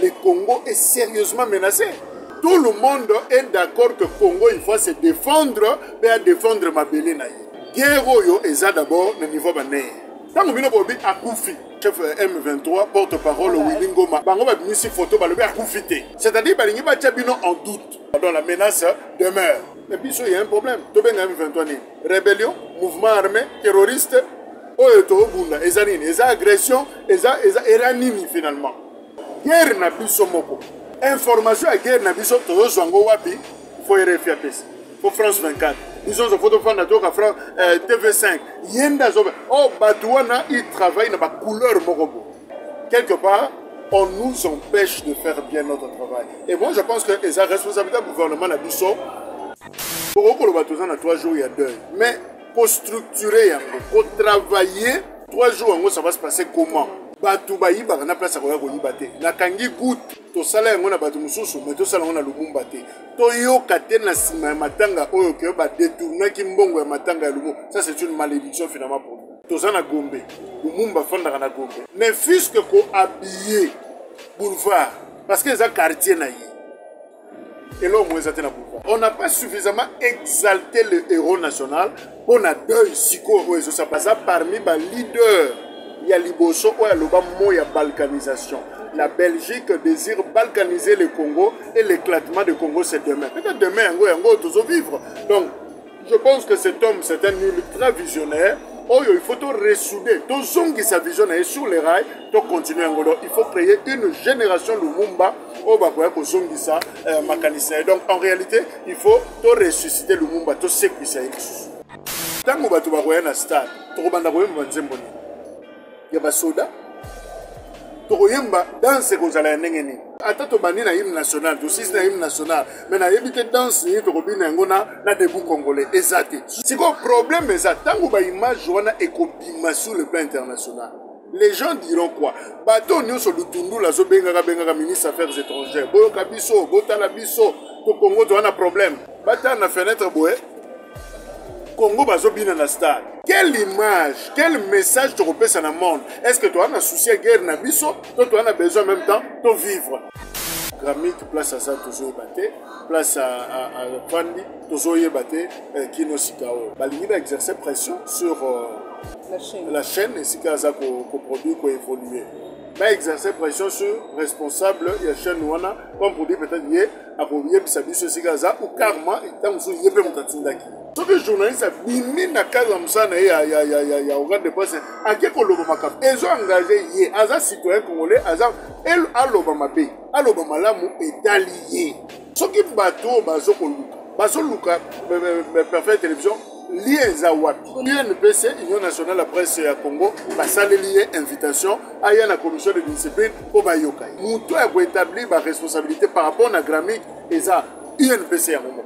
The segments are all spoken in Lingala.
le Congo est sérieusement menacé. Tout le monde est d'accord que le Congo, il faut se défendre, mais à défendre ma belle naïe. Guerre oyo eza d'abord le niveau bané. Tant que bino bobi akufi, chef M23 porte-parole Willy Ngoma, bango ba bimisi photo ba lobi akufité. C'est-à-dire balingi ba bino en doute. Donc la menace demeure. Mais puis il y a un problème. To benga M23 ni rébellion, mouvement armé, terroriste, oyo to bunda, eza nini, eza agression, eza nini finalement. Guerre na biso moko. Information à guerre na biso to zongo wapi, faut RFI PC. Faut France 24. Ils ont photo de TV5. Oh, Badouana, ils travaillent dans la couleur Morobo. Quelque part, on nous empêche de faire bien notre travail. Et moi, je pense que c'est la responsabilité du gouvernement à Bissau. Pour le bateau, on a 3 jours, il y a 2. Mais pour structurer, pour travailler, 3 jours, ça va se passer comment? Batou bayi ba na place akoya ko yibate na kangi good to sala yango na batou mususu mais to sala yango na Lumumba te to yoka te na sima ya matanga oyo ke ba détourner ki mbongo ya matanga ya Lumumba. Ça c'est une malédiction finalement pour nous. To sana Gombe Lumumba fondaka na Gombe mais puisque ko habillé boulevard parce que ça quartier na yi et là au moins ça na boulevard on n'a pas suffisamment exalté le héros national pour na deuil siko oyo ça passe parmi ba leaders. Il y a Liboso ou il y a balkanisation. La Belgique désire balkaniser le Congo et l'éclatement du Congo c'est demain. Peut-être demain, on va tous vivre. Donc, je pense que cet homme, c'est un ultra visionnaire. Oh, il faut tout ressouder. Tout zongi sa vision est sur les rails. Tout continuer en Il faut créer une génération de Lumumba. Oh, bah, quoi, zongi ça, mécanicien. Donc, en réalité, il faut tout ressusciter Lumumba. Tout ce qui s'est tant que tu vas voir un stade, tu vas voir un stade. Il y a des soldats. Dans ce que vous allez faire. Attends, tu vas na hymne national, tu sais na hymne national, mais na éviter danse ni tu vas na debout congolais. Exact. C'est quoi le problème mais ça tant que ba image wana ekobima sur le plan international. Les gens diront quoi? Bateau nous sur le tundu la zo benga ministre affaires étrangères. Boyo kabiso, botala biso, to Congo tu as un problème. Bata na fenêtre boé. Congo bazobina na stade. Quelle image, quel message tu repères dans le monde? Est-ce que tu as un souci à guerre na biso? Toi tu as besoin en même temps de vivre. Grammic place à ça toujours batté, place à Fandi toujours batté Kino Sikao. Balingi va exercer pression sur la chaîne et si ça qu'on produit qu'on évolue. Va exercer pression sur responsable il y a chaîne wana comme produit peut-être lié à combien de sabiso si Gaza ou karma et tant que yé peut montatindaki. Ce que journaliste a bimi na kaza msana ya organe de presse à quel kolobo makaf ils ont engagé yé aza citoyen congolais aza el aloba mabe aloba malamu et allié ce qui bateau bazo luka parfait télévision lié Zawati. l'UNPC, Union nationale de la presse à Congo, va saluer invitation à la commission de discipline au Bayokai. Nous devons établir ma responsabilité par rapport à la Grammic et ça, UNPC à moment.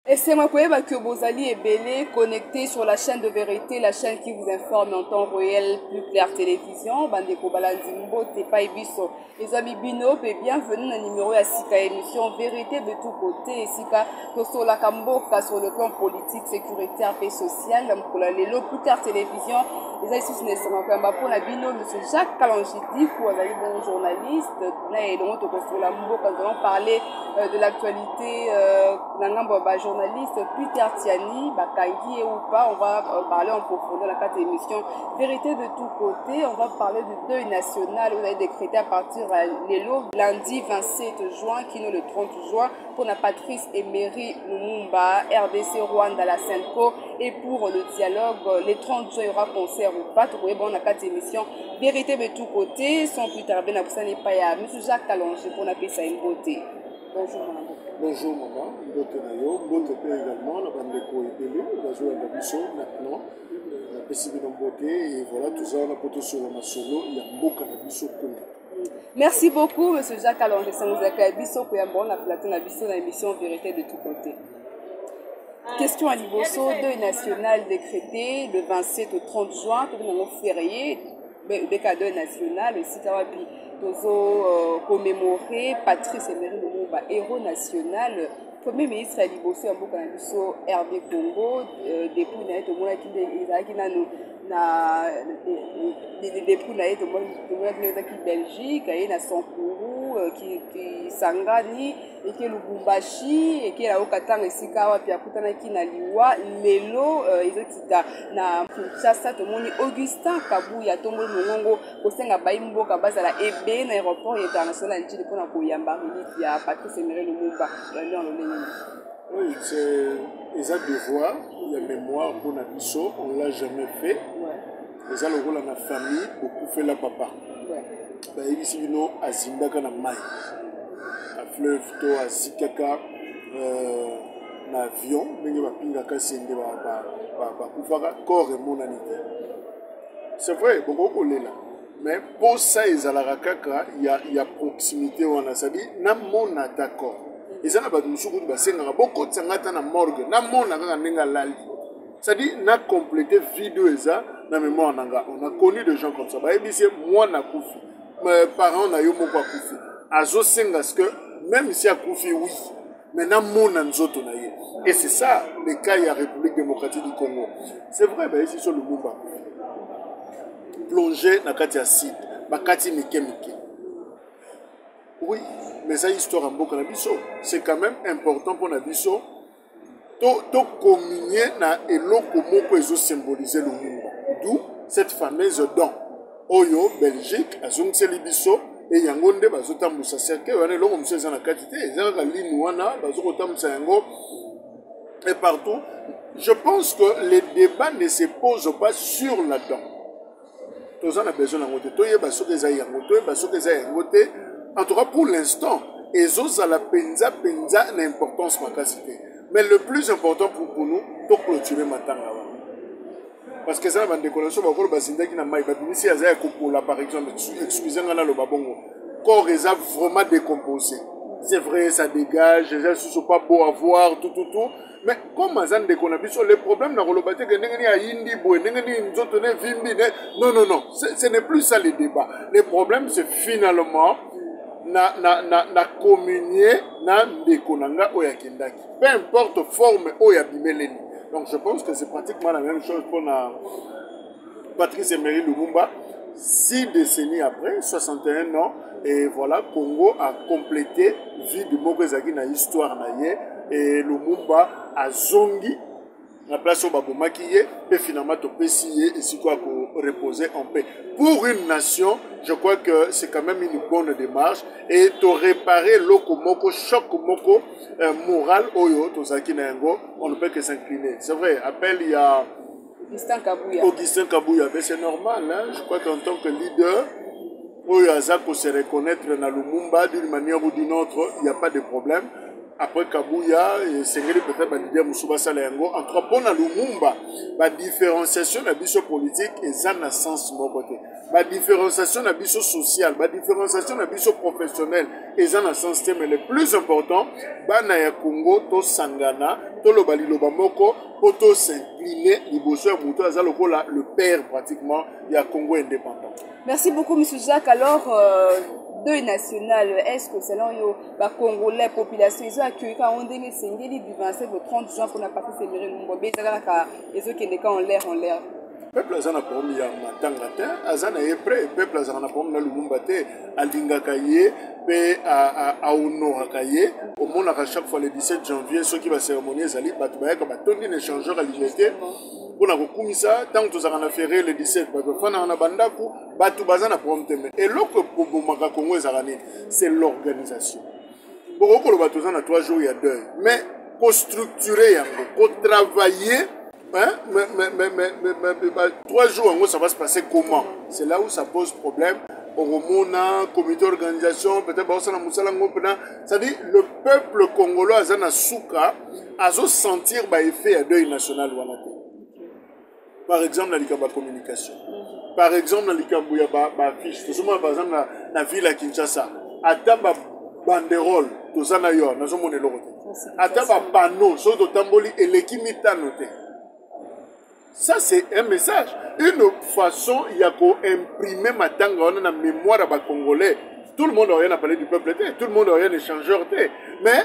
Et c'est moi que Bozali est belé, connecté sur la chaîne de vérité, la chaîne qui vous informe en temps réel, plus clair télévision. Bandeko Balanzimbo, Tepa Ibiso. Les amis Bino, bienvenue dans le numéro à Sika émission Vérité de tous côtés. Et Sika, Toso la Kamboka sur le plan politique, sécuritaire et social. Pour la Lelo, plus clair télévision. Les amis sous pour la Bino, monsieur Jacques Kalangidi, pour les bons journalistes. Et donc, nous allons parler de l'actualité, journaliste Peter Tiani, Bakangi et ou pas, on va parler en profondeur dans la 4 émission Vérité de tous côtés. On va parler du deuil national. Vous avez décrété à partir de l'élo lundi 27 juin, qui est le 30 juin, pour la Patrice Emery Lumumba, RDC Rwanda, la Senko. Et pour le dialogue, les 30 juin, il y aura concert ou pas. Vous voyez, bon, on a 4 émissions Vérité de tous côtés, sans plus tarder, on a n'est pas à M. Jacques Kalonge pour appeler ça une beauté. Bonjour, madame. Bonjour maman, Mbote Nayo, Mbote également, la bande de Koébélé, la joie de Bissot maintenant, la PCB Mbote, et voilà, tout ça, on a porté sur la solo, il y a Mboka Bissot Congo. Merci beaucoup, M. Jacques Alonge, ça nous a fait Bissot, puis on a platé la Bissot dans l'émission Vérité de tous côtés. Question à Liboso, deuil national décrété le 27 au 30 juin, tout le monde férié, BK deuil national, aussi Kawapi, tozo commémorer Patrice Emery Lumumba, héros national. Premier ministre à Liboso, un peu comme RD Congo, depuis na tout le monde qui depuis na tout le monde qui Belgique, na Sankourou, qui Sangani, et qui Lubumbashi, et qui la Okatang Sikawa, puis akutana ki na liwa lelo ezokita na Kinshasa to moni Augustin Kabuya to moni mongongo kosenga baimboka bazala ebe na aéroport international njili pona koyamba relique ya Patrice Emery Lumumba dans le Lénine. Oui, c'est exact devoir, il y a mémoire pour Nabiso, on ne l'a jamais fait. Ouais. Ça le rôle dans la famille, beaucoup fait la papa. Ouais. Bah, ici, il y a Zindaka na Maï. À fleuve, to à Zikaka, l'avion, mais il y a Pingaka Sende, corps et mon anité. C'est vrai, beaucoup de là. Mais pour ça, il y a proximité, on a dit, n'a mon d'accord. Et ça n'a pas de soucis, beaucoup de sangata na morgue, n'a mon nanga lali. C'est-à-dire, n'a complété vidéo et ça, na mémoire nanga. On a connu des gens comme ça. Bah, c'est moi na koufi. Mes parents na yo mo kwa koufi. Azo sengas que même si a koufi oui, mais n'a mon nanzoto na ye. Et c'est ça le cas de la République démocratique du Congo. C'est vrai, bah ici sur le Lumumba. Plongé na kati acide, ba kati mike. Oui, mais ça histoire en Boka Nabiso, c'est quand même important pour Nabiso. To communier na eloko moko ezo symboliser le Lumumba. D'où cette fameuse don. Oyo Belgique azongeli biso et yango nde bazotambusa cercle wana eloko monsieur eza na kati te ezalaka ligne wana bazokotambusa yango et partout. Je pense que les débats ne se posent pas sur la don. Tous on a besoin d'un côté. Toyeba soki eza yango, toyeba soki eza yango te. En tout cas, pour l'instant, ezos à la penza na importance makasi te. Mais le plus important pour nous, c'est clôturer matanga. Parce que ça, la décoration, par exemple, excusez-moi, le babongo, corps est vraiment décomposé. C'est vrai, ça dégage, les gens ne sont pas beaux à voir, tout. Mais comme on décoration, les problèmes, non, ce n'est plus ça le débat. Le problème, c'est finalement, na communier na ndekonanga oyakendaki. Peu importe forme oyabimeleni. Donc je pense que c'est pratiquement la même chose pour Patrice Emery Lumumba. 6 décennies après, 61 ans, et voilà, Congo a complété vie de Mokozaki na histoire naie et Lumumba a zongi la place au Babomakiye, et finalement to pesiye et si quoi reposer en paix. Pour une nation, je crois que c'est quand même une bonne démarche et to réparer l'okomoko, choc moko moral oyo to zaki na yango, on ne peut que s'incliner. C'est vrai, appel il y a Augustin Kabuya, mais c'est normal, hein? Je crois qu'en tant que leader, oyo azako se reconnaître dans Lumumba d'une manière ou d'une autre, il n'y a pas de problème. Après Kabuya, c'est peut-être que leader Moussouba Salayango, en tout cas, pour Lumumba, la différenciation de la vision politique est un sens de mon côté. La différenciation de la vision sociale, la différenciation de la vision professionnelle est un sens thème. Mais le plus important, Bana ya Congo, to Sangana, to Lobali Lobamoko, pour to s'incliner, Liboso et Mouto, le père pratiquement, il y a Congo indépendant. Merci beaucoup, M. Jacques. Alors, deuil national, est-ce que selon yo, les Congolais, population, ils ont accueilli quand on dit Sengeli du 27 au 30 juin pour la partie Sévérine Mumbobe, ils ont qui en l'air. Le peuple a promis à Matangata, Azana est prêt, le peuple a promis à Lumumbate, à Lingakaye, à Honorakaye. Au monde, à chaque fois le 17 janvier, ceux qui vont cérémonier, Zali, Batoubaye, comme Tony l'échangeur à l'unité. Pour la commissaire, tant que tu as fait le 17, et l'autre pour c'est l'organisation. Pour le 3 jours, il y a 2. Mais pour structurer, pour travailler, mais 3 jours, ça va se passer comment? C'est là où ça pose problème. Au comité d'organisation, peut-être c'est-à-dire le peuple congolais a sentir l'effet de deuil national. Par exemple, dans la communication. Par exemple, dans la affiche. Par exemple, dans la ville à Kinshasa. À ta banderole, tout ça, nous avons ata bapano soki totamboli eleki mitano te. Ça c'est un message, une façon ya ko-imprimer matanga wana na mémoire à Congolais. Tout le monde a rien à parler du peuple, tout le monde a rien échangeur, mais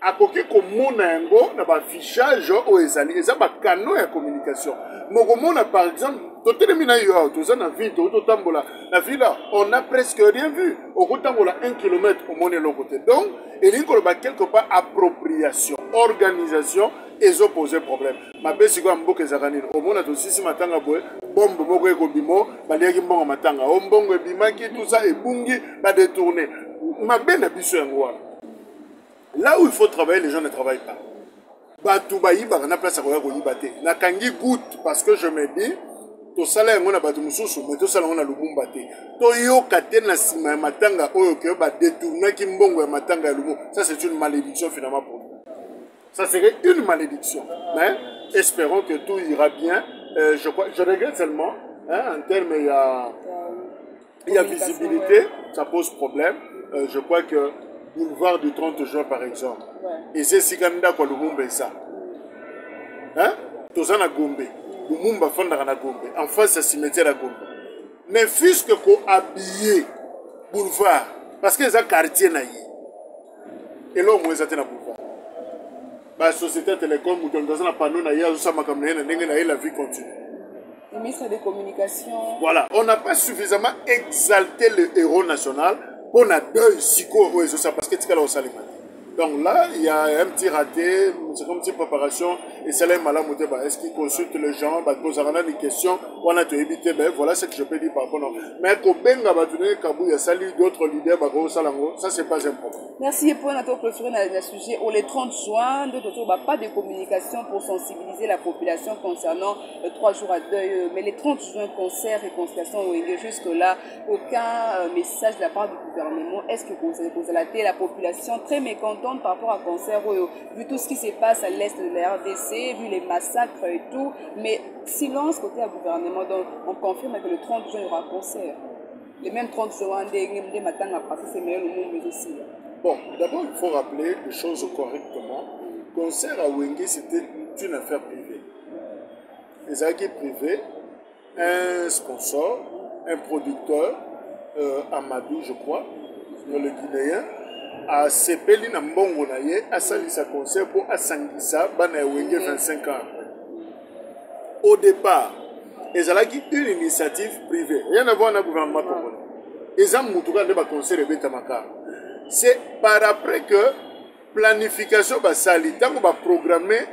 à côté comme yango na ba fichage au ezali, eza ba canon ya communication. Mogomona par exemple, totelemina yo toza na ville, totambola na ville, on a presque rien vu. Au kotambola 1 km au monde l'autre côté. Donc, il y a quelque part appropriation, organisation et ont posé problème. Ma belle c'est quoi mboka ezakani. Au monde a aussi si matanga boy, bombe moko ekobimo, baliaki mbongo matanga, ombongo ebimaki tout ça et bungi ba détourner. Ma belle na biso yango. Là où il faut travailler, les gens ne travaillent pas. Batou bayiba na place à koya koyiba te. Na kangi goutte parce que je me dis to sala yango na bato mususu mais to sala yango na Lumumba te. To yoka te na sima ya matanga oyo ke ba détourner ki mbongo ya matanga ya Lumumba. Ça c'est une malédiction finalement pour nous. Ça serait une malédiction. Mais espérons que tout ira bien. Je regrette seulement, hein, en termes il y a visibilité, ça pose problème. Je crois que boulevard du 30 juin par exemple. Ouais. Et c'est Siganda quoi Lumumba ça. Hein? Tozana Gombe. Lumumba fondara na Gombe. En face c'est cimetière à Gombe. Mais fût-ce que ko habillé boulevard parce que ça quartier na yi. Et là au moins ça na boulevard. La société télécom ou dans un panneau na ya ça comme la vie continue. Le ministre des Communications. Voilà, on n'a pas suffisamment exalté le héros national pour na deuil psycho parce que tu as au salimani. Donc là, il y a un petit raté, c'est comme une petite préparation, et c'est là est-ce qu'il consulte les gens, il y a des questions, on a tout évité, ben voilà ce que je peux dire par rapport à mais quand Benga va donner Kabou, il y a salué d'autres leaders, ça c'est pas un problème. Merci pour notre clôture dans le sujet. Au les 30 juin, pas de communication pour sensibiliser la population concernant 3 jours à deuil, mais les 30 juin, concert, réconciliation, jusque-là, aucun message de la part du gouvernement. Est-ce que vous avez la population très mécontente par rapport à concert, vu tout ce qui se passe à l'est de la RDC, vu les massacres et tout, mais silence côté du gouvernement, donc on confirme que le 30 juin il y aura concert. Les mêmes 30 juin, des matins à passer, c'est meilleur le monde, mais aussi. Bon, d'abord il faut rappeler les choses correctement. Concert à Wenge, c'était une affaire privée. Les acquis privés, un sponsor, un producteur, Amadou, je crois, le Guinéen, a sepeli na mbongo na ye asalisa concert pour asangisa bana wenge 25 ans. Au départ, ezalaki une initiative privée. Rien à voir avec le gouvernement congolais. Ezam mutuka de ba concert betamaka. C'est par après que planification ba sali tango ba programmer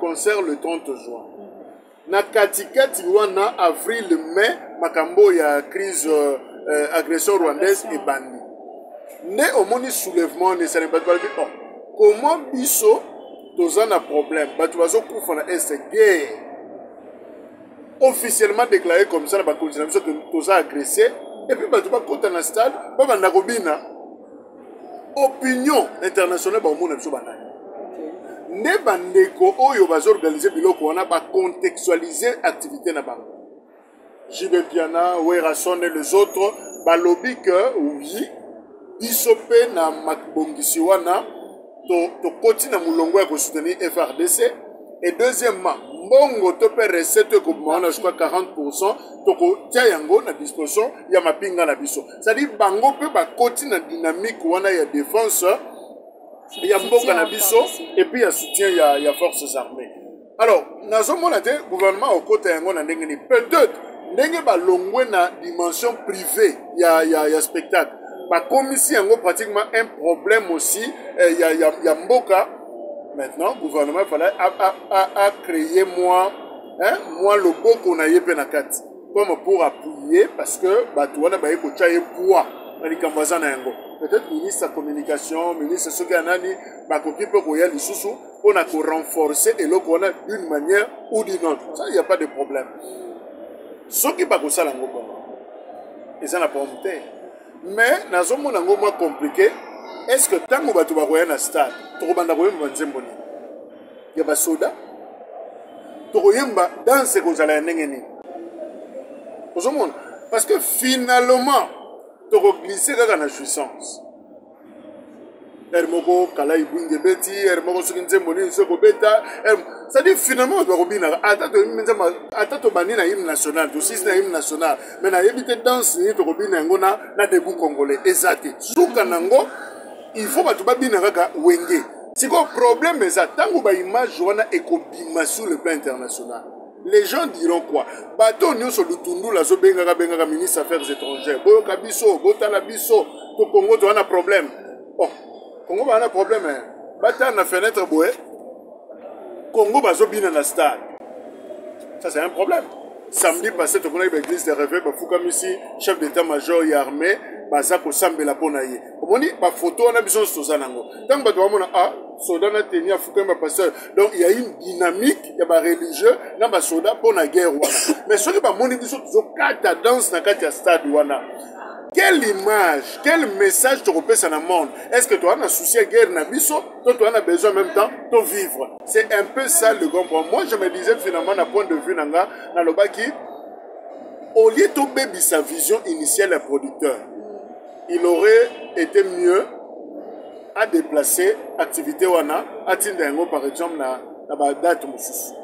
concert le 30 juin. Na katikati wana avril mai makambo ya crise agression rwandaise et bandi. Ne au moni soulèvement ne serait pas bon. Comment biso toza na problème batu bazo kufa na est guerre officiellement déclaré comme ça na ba constitution que toza agressé et puis batu ba kota na stade ba banda kobina opinion internationale ba mona biso bana ne bandeko oyo bazo organiser biloko wana ba contextualiser activité na bango JB Piana Werason et les autres ba lobby que oui Bisope na makbongisi wana to koti na mulongo ya ko soutenir FRDC et deuxièmement mbongo to pe recette ko mona je crois 40% to ko tia yango na disposition ya mapinga na biso ça dit bango pe ba koti na dynamique wana ya défense ya mboka na biso et puis ya soutien ya forces armées. Alors nazomona te gouvernement au côté yango na ndenge ni peut-être ndenge ba longwe na dimension privée ya spectacle. Comme ici, il y a pratiquement un problème aussi. Il y a Mboka. Maintenant, le gouvernement fallait créer moi le beau qu'on a eu penakat. Comme pour appuyer, parce que Batouana va y poids. Peut-être ministre de la communication, ministre de ce qu'il y a, on a renforcer et l'autre on a d'une manière ou d'une autre. Ça, il n'y a pas de problème. Ce qui n'est pas comme ça, et ça n'a pas monté. Mais dans un monde moins compliqué, est-ce que tant que tu vas voir un stade, tu vas voir un zemboni, il y a des soldats, tu vas voir dans ce que vous allez faire. Parce que finalement, tu vas glisser dans la puissance. Hermoko kala ibunge beti, hermoko sukinze moni soko beta. C'est-à-dire finalement to robina atato bani na hymne national, to sis na hymne national, mais na yebite danse ni to robina ngona na debout congolais ezate. Suka nango il faut ba to babina kaka wenge. C'est quoi problème ça tango ba image wana ekobima sur le plan international. Les gens diront quoi? Bateau nous sur le tundu la zo benga ministre des Affaires étrangères. Boyo kabiso, botala biso, to Congo to a problème. Oh, Congo a un problème. Bata na fenêtre boé. Congo bazo bina na stade. Ça c'est un problème. Samedi passé to kona l'église de réveil ba Fukamisi, chef d'état-major et armée, baza ko sambela pona ye. Omoni ba photo na biso tozanango. Tant bato mona ah soda na tenia Fukamba pasteur. Donc il y a une dynamique, il y a ba religieux na ba soda pona guerre wana. Mais ce que ba moni biso tozo kata danse na kati ya stade wana. Quelle image, quel message tu repères dans le monde? Est-ce que tu as un souci à guerre na biso, toi tu as besoin en même temps de vivre? C'est un peu ça le grand point. Moi je me disais finalement d'un point de vue nanga na lobaki au lieu de baby sa vision initiale à producteur, il aurait été mieux à déplacer activité wana à tindengo par exemple na ba date mususu.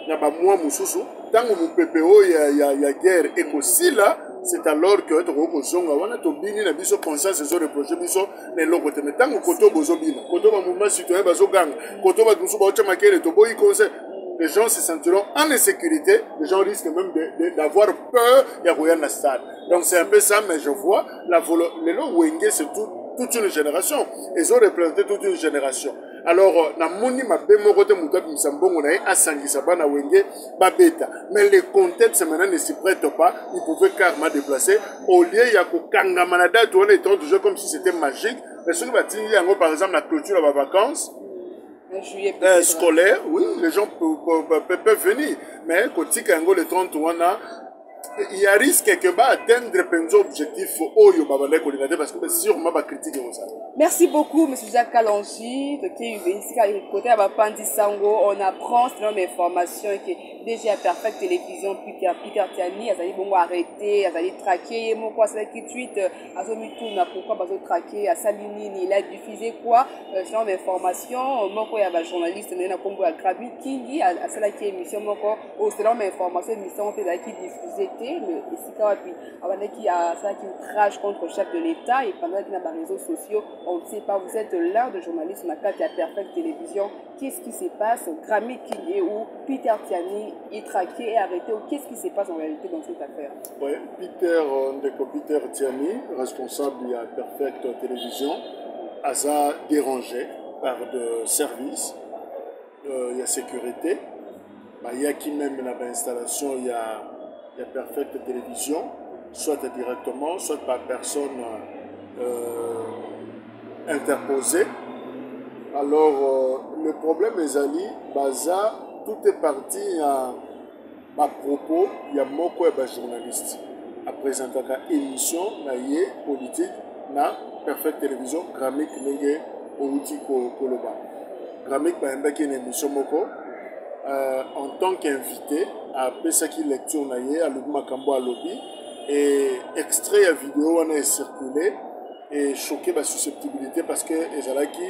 Na ba mois mususu, tango mu PPO ya guerre écossais là. C'est alors que tu as to bini na biso conscience sur le projet biso les locaux te mettant au koto bozobina koto ba mouvement citoyen bazogang koto ba musu ba ocha makele to boyi conseil les gens se sentiront en insécurité, les gens risquent même d'avoir peur ya koya na stade. Donc c'est un peu ça, mais je vois les lots Wenge c'est toute une génération, ils ont représenté toute une génération. Alors, na moni ma bémorote moutab msambongo na asangisa bana Wenge babeta. Mais le contexte maintenant ne s'y prête pas, ils pouvaient carrément déplacer. Au lieu il y a kanga manada tourner étant toujours comme si c'était magique. Mais ce qui va dire par exemple la clôture à vacances scolaire, oui, les gens peuvent venir. Mais quand il y a le 30 il y a risque quelque part d'atteindre les objectifs parce que sûrement va critiquer ça. Merci beaucoup, M. Jacques Kalonji. On apprend selon mes informations que déjà Perfect Télévision, Peter Tiani, ils ont arrêté, ils ont traqué, c'est qui tweet, ils ont mis tout, pourquoi ils ont traqué, à Salini, il a diffusé quoi, selon mes informations, il y a un journaliste, il y a un Congo à Krabi, Kingi, à celle qui émission, selon mes informations, émission qui diffusait. Mais ici, qui a ça qui rage contre le chef de l'État et pendant qu'il y a des réseaux sociaux, on ne sait pas, vous êtes l'un de journalistes, on a quatre à Perfect Télévision. Qu'est-ce qui se passe? Grammy qui est où? Peter Tiani est traqué et arrêté. Qu'est-ce qui se passe en réalité dans cette affaire? Oui, Peter Tiani, responsable de Perfect Télévision, a été dérangé par de services, il y a sécurité, il y a qui même dans l'installation, il y a Perfect Télévision, soit directement, soit par personne interposée. Alors, le problème est Ali, Baza, tout est parti à propos, il y a beaucoup de journalistes à présenter une émission, politique, na Perfect Télévision, Grammy Nenge, Outi Koloba. Grammy est une émission moko. En tant qu'invité à Pesaki lecture naie à Lubma Kambo à lobby et extrait à vidéo on a circulé et choqué ma susceptibilité parce que Ezalaki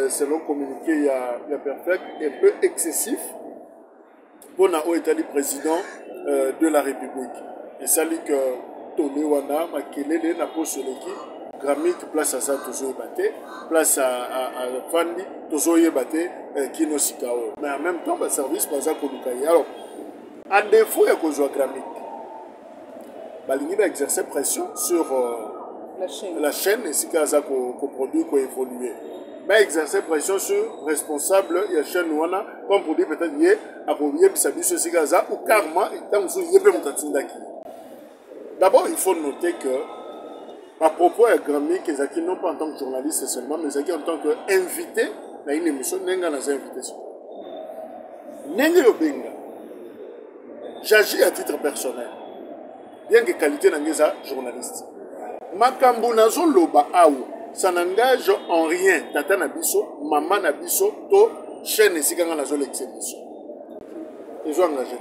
selon communiqué il y a Perfect un peu excessif pour na État président de la République et ça dit que Tony Wana Makelele n'a pas sur l'équipe Grammy place à ça toujours batté place à Fandi toujours batté Kino Sikao mais en même temps le service pas à Kolukai alors à défaut il y a cause Grammy Balingi va exercer pression sur la chaîne et si ça qu'on produit qu'on évolue va exercer pression sur responsable il y a chaîne Wana comme produit peut-être lié à produire bisabiso si ça ou karma tant que il peut monter d'abord il faut noter que à propos de Grammy, Kezaki non pas en tant que journaliste seulement, mais en tant qu'invité dans une émission, Nenga dans une invitation. Nenga Yobenga, j'agis à titre personnel, bien que qualité n'a journaliste. Makambo nazo loba aou, ça n'engage en rien tata nabiso, maman nabiso, to chaîne ici quand nazo l'exécution. Ils ont engagé.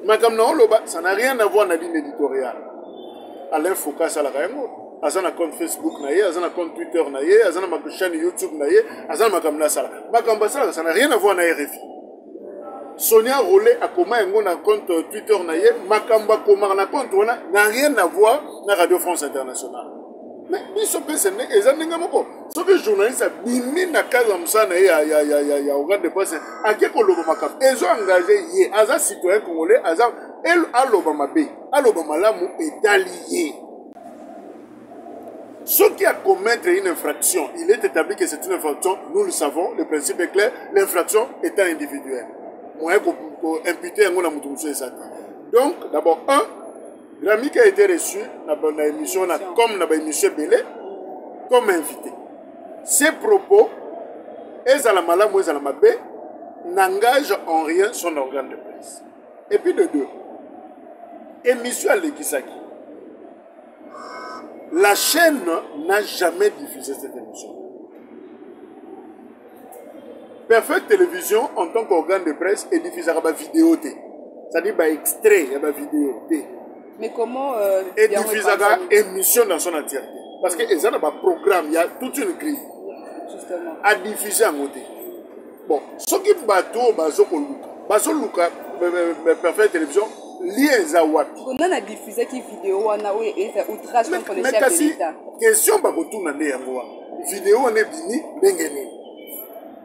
Makambo loba, ça n'a rien à voir dans la ligne éditoriale. Alain Foucault à la Rayango. aza na compte Facebook na ye, aza na compte Twitter na ye, aza na chaîne YouTube na ye, aza na makambo na sala. Makambo sala, ça n'a rien à voir na RFI. Sonia Rolé a comment yango na compte Twitter na ye, makambo comment na compte wana n'a rien à voir na Radio France Internationale. Mais biso pese ne ezandenga moko. Soki journaliste a bimi na kaza musana ya organe de presse, ake ko lobo makambo. Ezo engagé ye, aza citoyen congolais, aza el aloba mabe, aloba malamu etalié. Ce qui a commettre une infraction, il est établi que c'est une infraction, nous le savons, le principe est clair, l'infraction étant individuelle. Moi, pour imputer un mot donc, d'abord, Grammy qui a été reçu dans l'émission, comme dans l'émission Belé, comme invité. Ces propos, Ezalama ou Ezalama B, n'engagent en rien son organe de presse. Et puis de deux, émission à l'Ekisaki. La chaîne n'a jamais diffusé cette émission. Perfect Télévision, en tant qu'organe de presse, est diffusé à la vidéo. C'est-à-dire par extrait, il y a la vidéo. Mais comment et diffusé à l'émission dans son entièreté. Parce que les gens ont un programme, il y a toute une grille. Justement. À diffuser en côté. Bon, ce qui est bateau, Bazo Luka, Perfect Télévision, lien Zawat. On a diffusé qui vidéo, on a outrage contre les chefs de l'État. Question, bah, retourne à vidéo, on est bini, bengeni.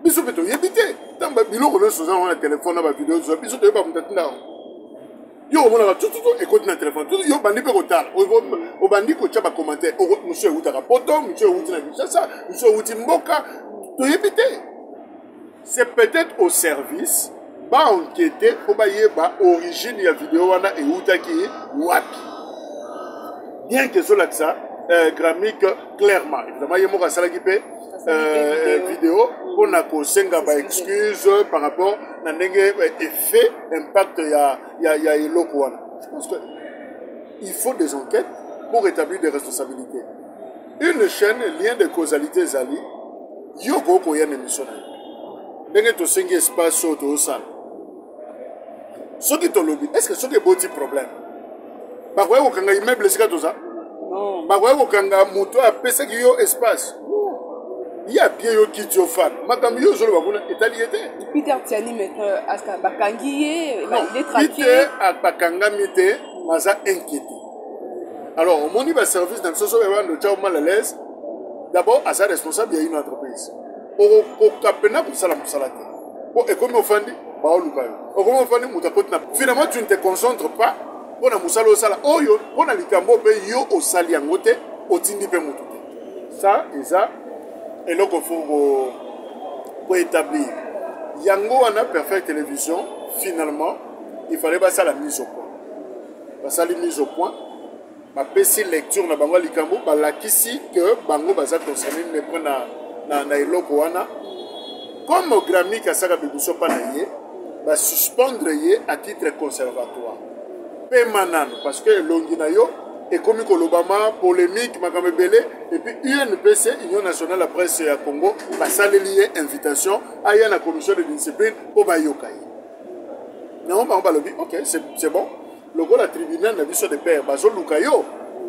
Biso beto yebite tamba biloko le soza on a téléphone na vidéo zo biso te ba mutatina yo mona tout écoute na téléphone tout yo bandi pe kotala o bandi ko tshaba commentaire o monsieur utaka poto monsieur utina ça monsieur uti mboka to yebite c'est peut-être au service ba enquêter ko ba yeba origine ya vidéo wana e utaki wapi bien que cela que ça gramique clairement évidemment yemo ka sala ki pe vidéo pour na kosenga ba excuse par rapport na ndenge effet impact ya eloko wana. Je pense que il faut des enquêtes pour établir des responsabilités. Une chaîne lien de causalité zali yoko ko ya émission ndenge to sengi espace to sala. Soki to lobby est-ce que soki boti problème ba ko kanga immeuble sika to ça non ba ko kanga moto a pesa ki yo espace. Il y a bien yo qui te fan. Madame yo zolo bakuna etaliété. Peter Tiani maintenant aska bakangiye, il est traqué. Peter a bakanga mité, maza inquiété. Alors, au moni ba service dans ce soir de tchao mal à l'aise. D'abord, à sa responsable, il y a une entreprise. Au capena pour ça la musalate. Bon, et comme on fait, bah on l'oublié. Au comme on fait, mutakotna. Finalement, tu ne te concentres pas. On a musalo au sala. Oh yo, on a likambo pe yo au sali angote, au tindi pe mutute. Ça et ça. Et donc, il faut établir. Yango, on a Perfect Télévision. Finalement, il fallait passer à la mise au point. Passer à la mise au point. Ma PC lecture na bango likambo. La kisi que bango baza concerné ne prend na eloko wana. Comme Grammy Kasaka Bibuso Panaye, va suspendre ye à titre conservatoire. Permanent. Parce que l'onginayo. Et comme l'Obama, polémique, Makamebele, et puis UNPC, Union nationale de la presse à Congo, va s'allier invitation à la commission de discipline au Bayokai. Non, on va le dire, ok, c'est bon. Le gars, la tribunal n'a vu sur des pères, Bazo Lukayo,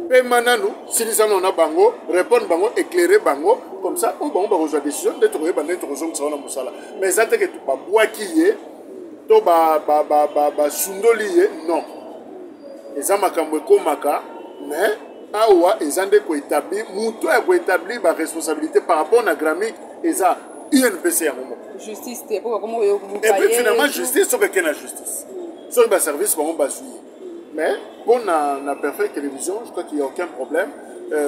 Pemananu, si nous avons bango, répondre bango, éclairer bango, comme ça, on va avoir la décision d'être trouvé dans l'interrogation de Sawana Moussala. Mais ça, c'est que tu vas boire qui est, tu vas sundoli, non. Et ça, Makambo Komaka. Mais awa ezande ko établi muto ya ko établi ba responsabilité par rapport à Grammy et ça UNPC à moment justice te pour comment yo et puis finalement justice sur que la justice sur le service bon ba jouer mais pour na Perfect Télévision je crois qu'il y a aucun problème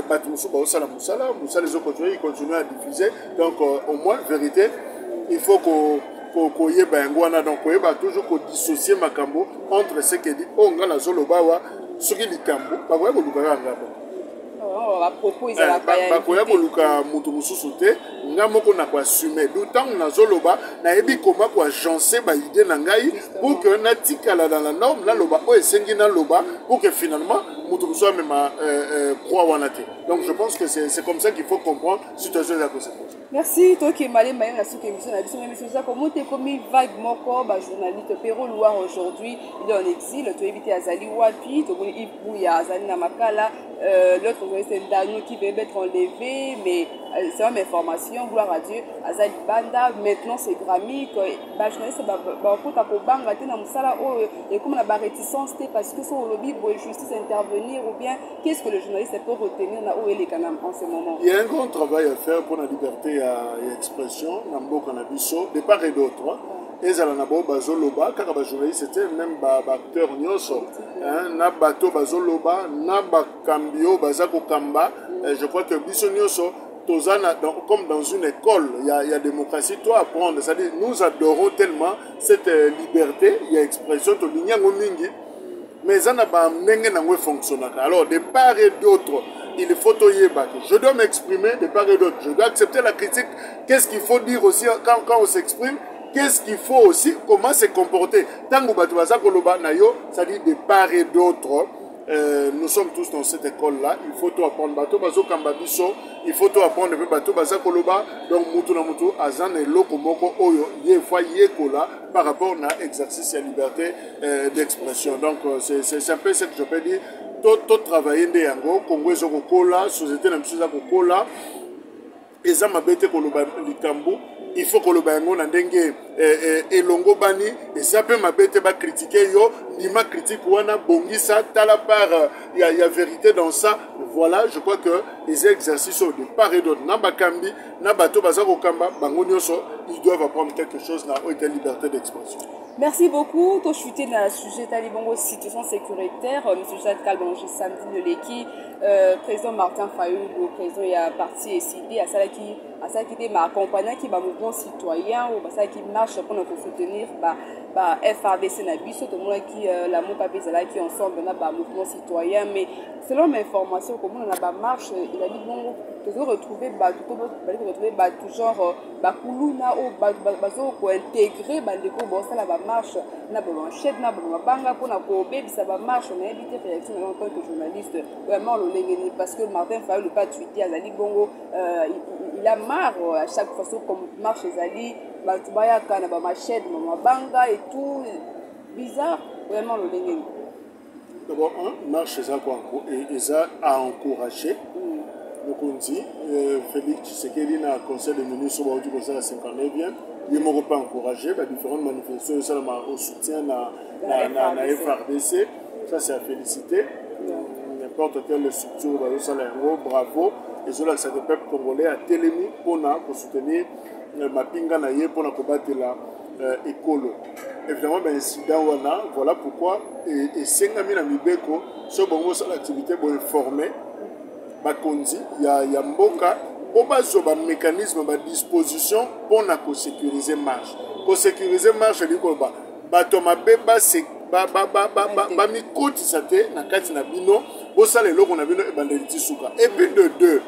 Batumusu ba osala musala les autres ils continuent à diffuser donc au moins vérité il faut ko yeba ngwana donc ko yeba toujours ko dissocier makambo entre ce que dit onga na zoloba wa soki likambo bakoya koluka ngabo apropos ezala bakoya koluka moto mosusu te nga moko na koassume d'autant nazoloba nayebi koma koagence baide na ngai pour que natikala dans la norme naloba oyo esengi naloba pour que finalement moto mosusu amema croix wana te donc je pense que c'est comme ça qu'il faut comprendre situation eza kosepose. Merci, toi qui es malé, mais la soupe émission, la émission, ça comment t'es comme vague moko, bah journaliste Péro Loire aujourd'hui, il est en exil, tu évites Azali Wapi, tu connais Ibouya, Azali Namakala, l'autre journaliste c'est Daniel qui veut être enlevé, mais c'est une information, gloire à Dieu, Azali Banda, maintenant c'est Grammy, bah journaliste, bah pour ta banga, t'es dans Moussala, et comme la réticence, c'est parce que son lobby pour justice intervenir, ou bien qu'est-ce que le journaliste peut retenir là où il est en ce moment? Il y a un grand travail à faire pour la liberté et expression na mboka na biso de part et d'autre. Ezala na bo bazoloba kaka ba journaliste c'était même ba acteur nyonso na bato bazoloba na ba kambio bazako kamba. Je crois que biso nyonso tozana comme dans une école il y a démocratie toi apprendre, c'est-à-dire nous adorons tellement cette liberté il y a expression to linyango mingi mais ça n'a pas fonctionné. Alors de part et d'autre il faut je dois m'exprimer de part et d'autre. Je dois accepter la critique. Qu'est-ce qu'il faut dire aussi quand on s'exprime? Qu'est-ce qu'il faut aussi? Comment se comporter? Tant que c'est-à-dire de part et d'autre, nous sommes tous dans cette école-là. Il faut tout apprendre. Il faut tout apprendre. Donc, mutu azan et lokomoko oyo yefa yekola par rapport à l'exercice de la liberté d'expression. Donc, c'est un peu ce que je peux dire. Tout travailler nde yango Congo ezokokola société na biso ezokokola eza mabete koloba likambo il faut koloba yango na ndenge elongo bani eza pe mabete ba critiquer yo ndima critique wana bongisa tala part il y a vérité dans ça. Voilà, je crois que les exercices de part et d'autre na bakambi na bato bazako kamba bango nyonso ils doivent apprendre quelque chose na liberté d'expression. Merci beaucoup. Toi, chuté dans le sujet talibongo situation sécuritaire. Monsieur Jacques Kalbanji, samedi de l'équipe, président Martin Fayoulou, président il y a parti SID, à ça qui m'a accompagné qui va mouvement citoyen ou ça qui marche pour nous soutenir FRDC Nabiso, tout le monde qui la Mouka Bezala qui ensemble dans le mouvement citoyen. Mais selon mes informations, comme on a pas marche, il a dit bon, toujours retrouver tout genre Kuluna ou pour intégrer les groupes ça la marche na banchette na banga pour na kobe ça va marche on a évité réaction en tant que journaliste vraiment le lengeni parce que Martin Fayou le pas tweeté Azali Bongo il a marre à chaque fois comme marche Azali batubaya kana ba machette banga et tout bizarre vraiment le lengeni. D'abord marche ça quoi et ça a encouragé donc on dit Félix Tshisekedi na conseil des ministres du conseil à 59e il ne pas encouragé différentes manifestations au soutien à la FRDC. Ça, c'est à féliciter. N'importe quelle structure, bravo. Et cela, c'est le peuple congolais à Télémi pour soutenir Mapinga Naye pour combattre l'école. Évidemment, l'incident, voilà pourquoi. Et Sengami Namibeko, ce bon l'activité pour informer, il y a Mboka. On va sur un mécanisme, une disposition pour sécuriser marche. Pour sécuriser marche, il faut que mi koti sate na kati na bino bosala eloko na bino ebandeli suka. Et puis de deux,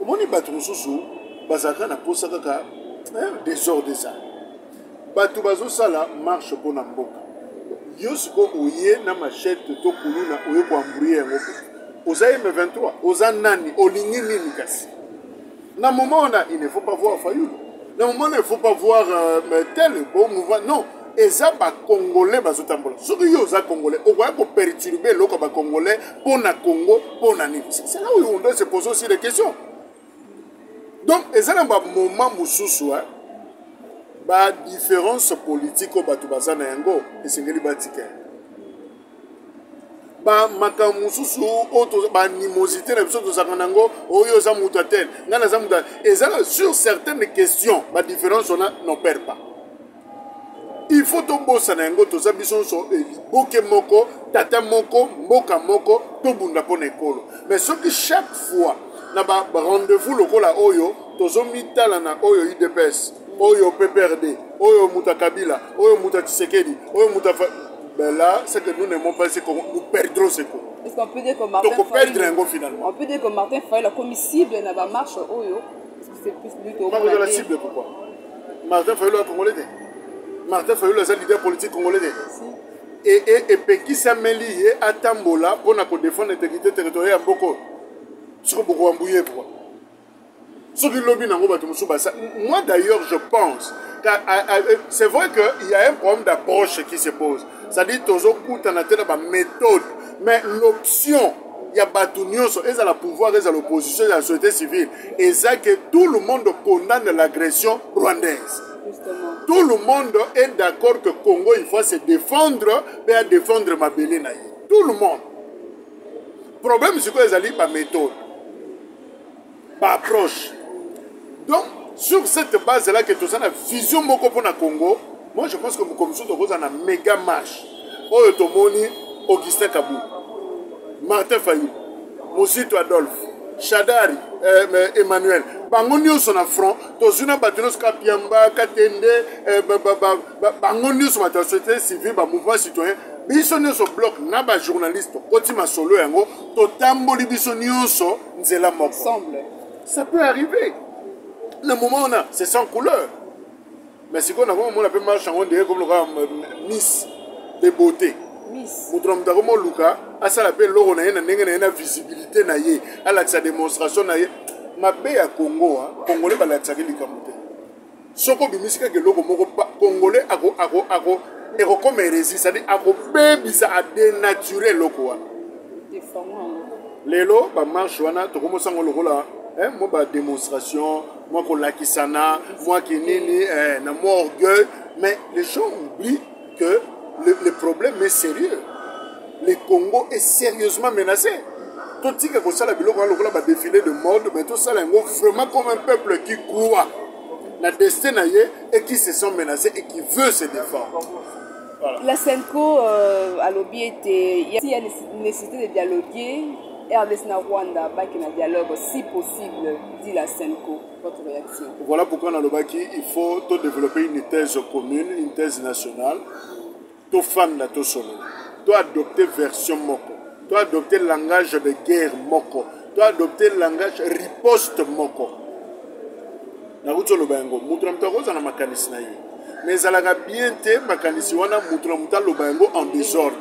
omoni bato mosusu bazalaka na posa kaka désordre ça. Bato bazosala marche mpona mboka. Yo siko oye na machette to kuluna oye koambrouye yango. Oza M23, oza nani, olingi nini kasi. Na moment il ne faut pas voir Fayoulou. Na moment il ne faut pas voir tel bon mouvement. Non, eza ba Congolais bazotambola. Soki yo oza Congolais, on va perturber loko ba Congolais pour na Congo, pour na nini. C'est là où on doit se poser aussi des questions. Donc, eza na ba moment mususu ba différence politique au batu bazana yango esengeli batike. Makamususu animosité et sur certaines questions la différence on n'opère pas. Il faut que moko tata moko mboka moko to bunda pona ekolo mais ce que chaque fois na ba rendez-vous lokola oyo tozo mitala na oyo UDPS oyo PPRD oyo mutakabila oyo mutatshisekedi oyo mutafa. Ben là, c'est que nous n'aimons pas ce qu'on nous perdrons ce coup. Est-ce qu'on peut dire que Martin finalement. On peut dire que Martin Fayou a commis cible dans la marche Oyo. Est-ce que c'est plus lui qui a la cible pourquoi? Martin Fayou est congolais. Martin Fayou est un leader politique congolais. Et Peki Sameli à Tambola pour défendre l'intégrité territoriale à Mboko. Ce que beaucoup embrouillé pourquoi? Moi d'ailleurs je pense que c'est vrai qu'il y a un problème d'approche qui se pose. C'est-à-dire que une méthode, mais l'option, il y a le pouvoir, il y a l'opposition, il y a la société civile. Et ça que tout le monde condamne l'agression rwandaise. Justement. Tout le monde est d'accord que le Congo, il faut se défendre, mais défendre Mabélé. Tout le monde. Le problème, c'est que les pas méthode, pas approche. Donc, sur cette base-là, que tout ça, la vision pour le Congo, moi je pense que comme ça, nous avons une méga marche. Augustin Kabou, Martin Fayou, Mosito Adolphe, Chadari, Emmanuel, Bangoni sur le front, Tozuna Batinos Kapiamba, Katende, Bangoni sur la société civile, le mouvement citoyen, Bissonio sur bloc, Naba journaliste, Kotima Solo Yango, Totamboli Bissonio sur Nzela Moko. Ensemble. Ça peut arriver. Le moment on a, c'est sans couleur. Mais si on a un marche en comme le Miss de beauté. Miss. Moutram Luka, à ça l'appelle l'eau, on a une visibilité, à la démonstration. Ma paix à Congo, Congolais, va la tsager l'ikamote. Soko bimisika que l'eau, Congolais, et comme hérésie, c'est-à-dire, ça a dénaturé l'eau. Les lots, marche, tu commences à le moi, ma démonstration, moi, qu'on l'a kisana, moi, qui nini, moi, orgueil. Mais les gens oublient que le problème est sérieux. Le Congo est sérieusement menacé. Tout ce que ça, la défilé de mode, mais tout ça, vraiment comme un peuple qui croit la destin et qui se sent menacé et qui veut se défendre. Voilà. La Senko à l'objet était, il y a une nécessité de dialoguer. RDC na Rwanda, baki na dialogue si possible, dit la Senko. Votre réaction? Voilà pourquoi dans le Baki, il faut développer une thèse commune, une thèse nationale. Tu fan la to solo. Tu adopter version moko. Tu adopter le langage de guerre moko. Tu adopter le langage riposte moko. Na ruto lo bango, mutra mtakoza na makanisi na yo. Mais alaga bien te makanisi wana mutra mtalo bango en désordre.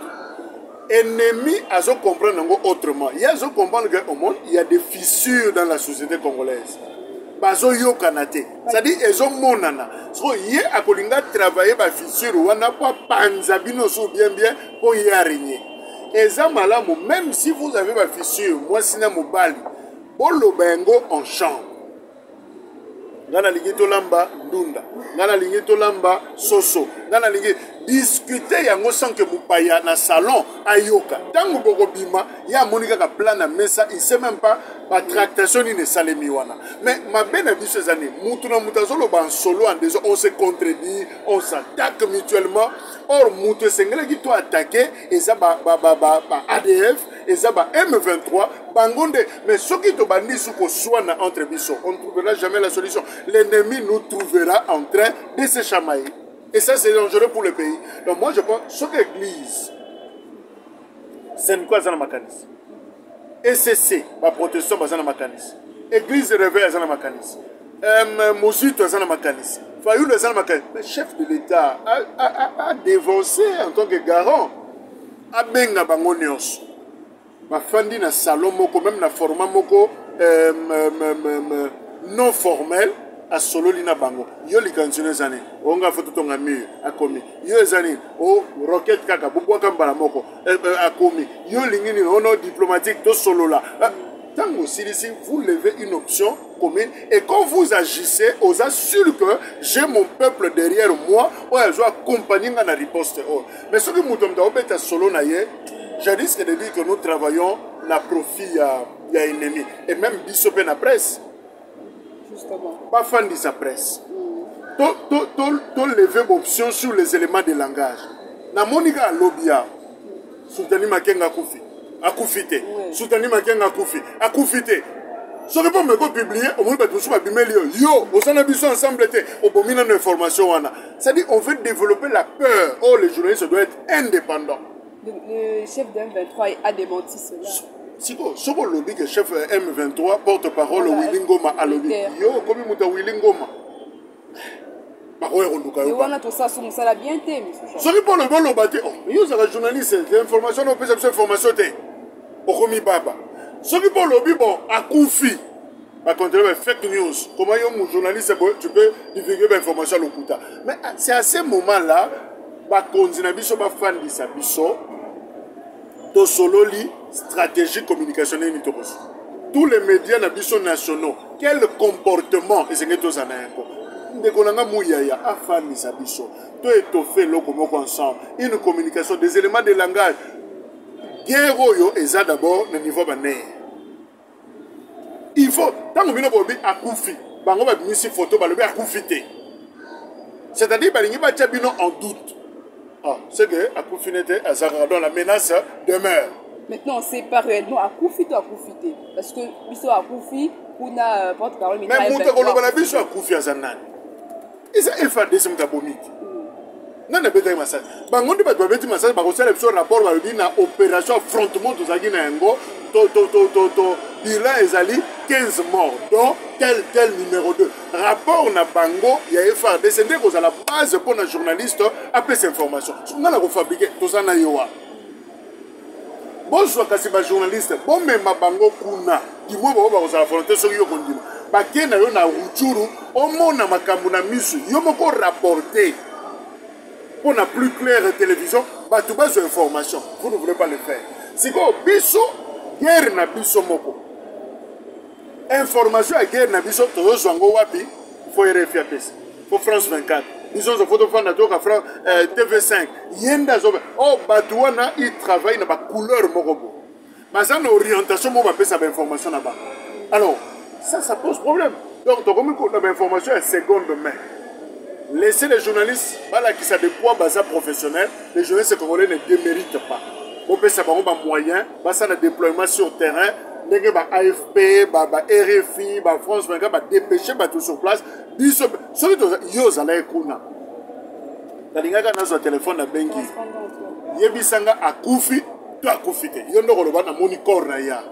Ennemi à se comprendre autrement. Il y a à se comprendre qu'au monde, il y a des fissures dans la société congolaise. Bazo yo kanate. C'est-à-dire, ils ont monana. So, y a kolinga travailler ba fissure, ou n'a pas panzabino sous bien pour y arrêter. Et ça, même si vous avez ba fissure, moi, sina mobali, bolo bengo en chambre. Ngana lingito lamba ndunda. Ngana lingito lamba soso. Ngana lingito discuter yango sans que mupaya na salon ayoka. Tango boko bima ya monika ka plan na mesa, il sait même pas la tractation ni ne salemi wana. Mais ma belle vie ces années, mutuna mutazolo ban solo en déjà on se contredit, on s'attaque mutuellement. Or mutu sengele qui to attaquer et ça ba ADF et ça ba M23 bangonde mais ce qui te bandi sous ko soina entre biso, on ne trouvera jamais la solution. L'ennemi nous trouvera en train de se chamailler. Et ça, c'est dangereux pour le pays. Donc moi, je pense que ce que l'Église, c'est quoi ça dans ma canisse? ECC, ma protestation, c'est dans ma canisse. Église réveil, c'est dans ma canisse. Mosito, c'est dans ma canisse. Fayoul, c'est dans ma canisse. Le chef de l'État a dévancé en tant que garant. A benga bangonios. Ma fandi na salon moko, même na format moko non formel. A solo lina bango yo likanzino zane onga foto tonga mur akomi yo zane o rocket kaka bubwa kambala moko akomi yo lingini ono diplomatique to solo là tango si vous levez une option commune et quand vous agissez aux assure que j'ai mon peuple derrière moi ou je dois accompagner dans la riposte mais ce que mutomda obeta solo na ye je risque de dire que nous travaillons na profit ya ennemi et même bisope na presse. Justement. Pas fan de sa presse. Tu lever option sur les éléments de langage. Na monika lobia. Soutani makenga kufi. Akufite. Soutani makenga kufi. Akufite. Ce que me publier, au moins tout ça yo, au sein de ensemble au bomina de information wana. C'est-à-dire on veut développer la peur. Oh les journalistes doivent être indépendants. Le chef de M23 a démenti cela. Si vous lobby que chef M23 porte-parole Willingoma a lobby. Yo, comme il m'a Willingoma. Et on a tout ça sur ça bien té, monsieur. Ce qui pour le bon lobby, yo c'est journaliste, l'information on peut cette information té. Okomi baba. Ce qui pour lobby bon à Koufi. contrôler les fake news. Comment un journaliste, tu peux divulguer l'information à l'Okuta. Mais c'est à ce moment-là, Konzinabiso va fan de sa biso, to sololi stratégie communicationnelle nitoros. Tous les médias nationaux, quel comportement est-ce que tous en ont? Ndekolanga mouyaya a fan de sa biso, to étoffé lokomo ensemble, une communication, des éléments de langage. Guerre oyo eza d'abord le niveau bané. Il faut tant que bino bobi akufi, bango ba bimisi photo ba lobi akufité. C'est-à-dire balingi ba tia bino en doute. Ah, c'est que akufi n'était à Zagara, donc la menace demeure. Maintenant, on ne sait pas réellement à Koufi ou à Koufité. Parce que Bisso à Koufi, on a porte-parole. Mais Mouta Kolobana Bisso à Koufi à Zanan. Et ça, il faut des symptômes. Non, ne peut-être pas ça. Bangondi va doit mettre massage, parce que c'est le rapport va dire na opération affrontement de Zagui Nango, bilan ezali 15 morts, donc tel numéro 2. Rapport na bango, il y a FARD, c'est à la base pour un journaliste après ces informations. On a fabriqué tout ça na yoa. Bon soit kasi ba journaliste, bon même bango kuna, du moins ba ba la volonté sur yo kondima. Ba ke na yo na Rutshuru, o mona makambu na misu, yo moko rapporter. Pour la plus claire télévision, bah tout bas information. Vous ne voulez pas le faire. Si vous biso, guerre na biso moko. Information à guerre na biso, tout le monde wapi, faut RFI APC, faut France 24. Disons que photo fan à France TV5. Yenda zobe. Oh batouana il travaille na ba couleur morobo. Mais ça na orientation mo ba pesa ba information là-bas. Alors ça pose problème. Donc to comme ko na information à seconde main. Laissez les journalistes, qui sont des poids basés professionnels, les journalistes congolais ne déméritent pas. On peut savoir un moyen, basé le déploiement sur terrain, les AFP, RFI, France 24, dépêcher tout sur place. Ceux qui ont un kuna. Kalingaka na zo téléphone na bengi. Yebisanga akufi, to akufite. Yondo koloba na moni corps na ya.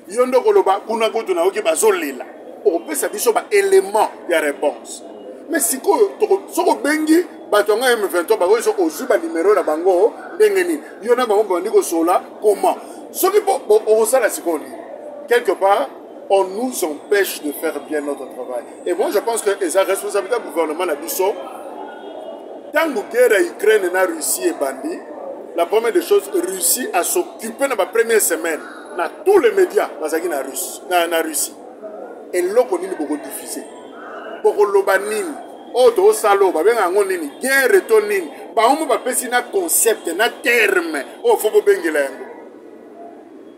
Yondo koloba kuna kutu na oki bazolela. On peut savoir ba élément de réponse. Mais si vous bengi, batonga M23, vous avez un numéro de bango, vous avez un comment. Ce qui quelque part, on nous empêche de faire bien notre travail. Et moi, je pense que c'est la responsabilité du gouvernement de Bissau. Tant que la guerre à Ukraine et la Russie est bandie, la première des choses, Russie a s'occupé dans la première semaine, dans tous les médias, dans la Russie. Et là, on est beaucoup difficile. Bokolobanini oto salo ba benga ngonini guerre to nini ba homo ba pesi na concept na terme o fo bo bengela yango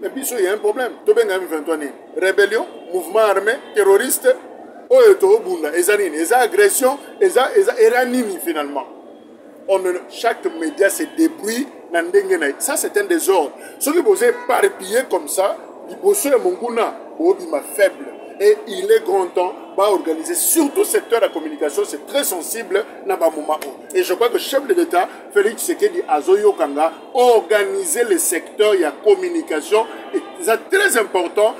mais biso il y a un problème to benga M23 ni rébellion mouvement armé terroriste o eto bunda ezanini eza agression eza eranini finalement chaque média se débrouille na ndenge na ça c'est un désordre ceux qui vous éparpiller comme ça il bosse mon kuna obima faible. Et il est grand temps d'organiser, surtout le secteur de la communication, c'est très sensible. Et je crois que le chef de l'État, Félix Tshisekedi Azoyo Kanga, organiser le secteur de la communication. C'est très important.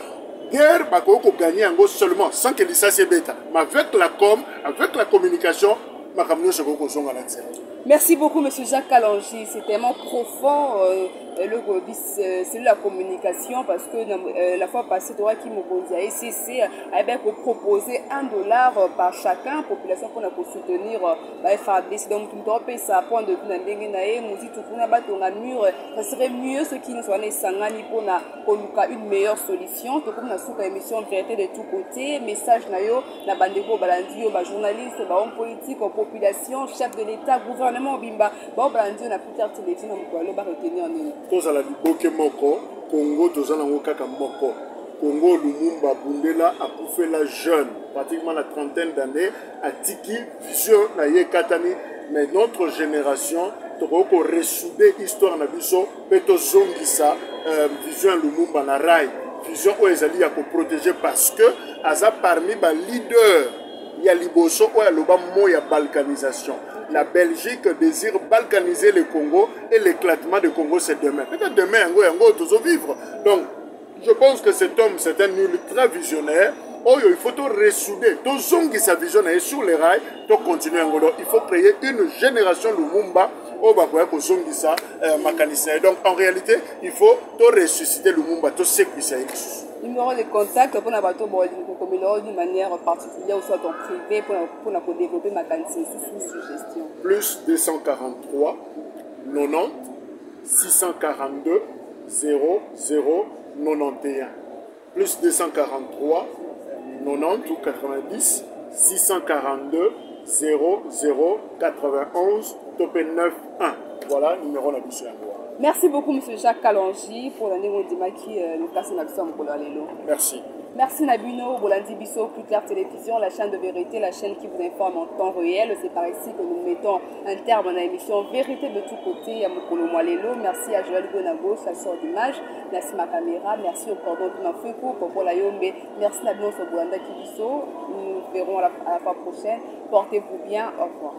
Guerre, il faut gagner seulement, sans que l'État se bête. Mais avec la com, avec la communication, merci beaucoup, M. Jacques Kalangi. C'est tellement profond, c'est la communication, parce que la fois passée, tu qui m'a SCC a proposé $1 par chacun, population pour soutenir FARDC. Donc, tout le monde ça point de vue, ça serait mieux ce qui nous soit pour une meilleure solution. Tout comme la émission de vérité de tous côtés, message nayo, la bandeko balandio, journaliste, homme politique, population, chef de l'État, gouvernement Bimba, balandio na plusieurs télévisions, on va retenir en ligne. Tous à la Liboke Moko, Congo, tous à la Wokaka Moko. Congo, Lumumba, Bundela, a pouffé la jeune, pratiquement la trentaine d'années, à Tiki, vision, Naye Katani, mais notre génération, Toko ressoudé histoire Nabiso, Peto Zongisa, vision Lumumba, na Rai, vision où ils allaient protéger parce que, Aza parmi les leaders, il y a Liboso, où il y a balkanisation. La Belgique désire balkaniser le Congo et l'éclatement du Congo c'est demain. Peut-être demain, on va tous vivre. Donc, je pense que cet homme, c'est un ultra visionnaire. Oh, il faut tout ressouder. Tout zongi sa vision est sur les rails. Tout continuer en Angola. Il faut créer une génération de Lumumba. Oh, bah, pour zongi ça, mécanicien. Donc, en réalité, il faut tout ressusciter Lumumba. Tout ce qui c'est. Numéro de contact pour la bateau. d'une manière particulière ou soit en privé pour développer ma quantité sous suggestion. Plus 243 90 642 00 91. Plus 243 90 ou 90 642 00 91 topé 91. Voilà le numéro de la mission. Merci beaucoup, M. Jacques Kalonji, pour l'année où qui nous passe une action pour l'élo. Merci. Merci Nabino, Bolandi Bisso, Plus Clair Télévision, la chaîne de vérité, la chaîne qui vous informe en temps réel. C'est par ici que nous mettons un terme à l'émission Vérité de tous côtés à Mokolo Mwalelo. Merci à Joël Gonago, chasseur d'images. Merci ma caméra. Merci au cordon de Nafouko, Popo Layombe. Merci Nabino sur Bolanda Kibiso. Nous nous verrons à la fois prochaine. Portez-vous bien. Au revoir.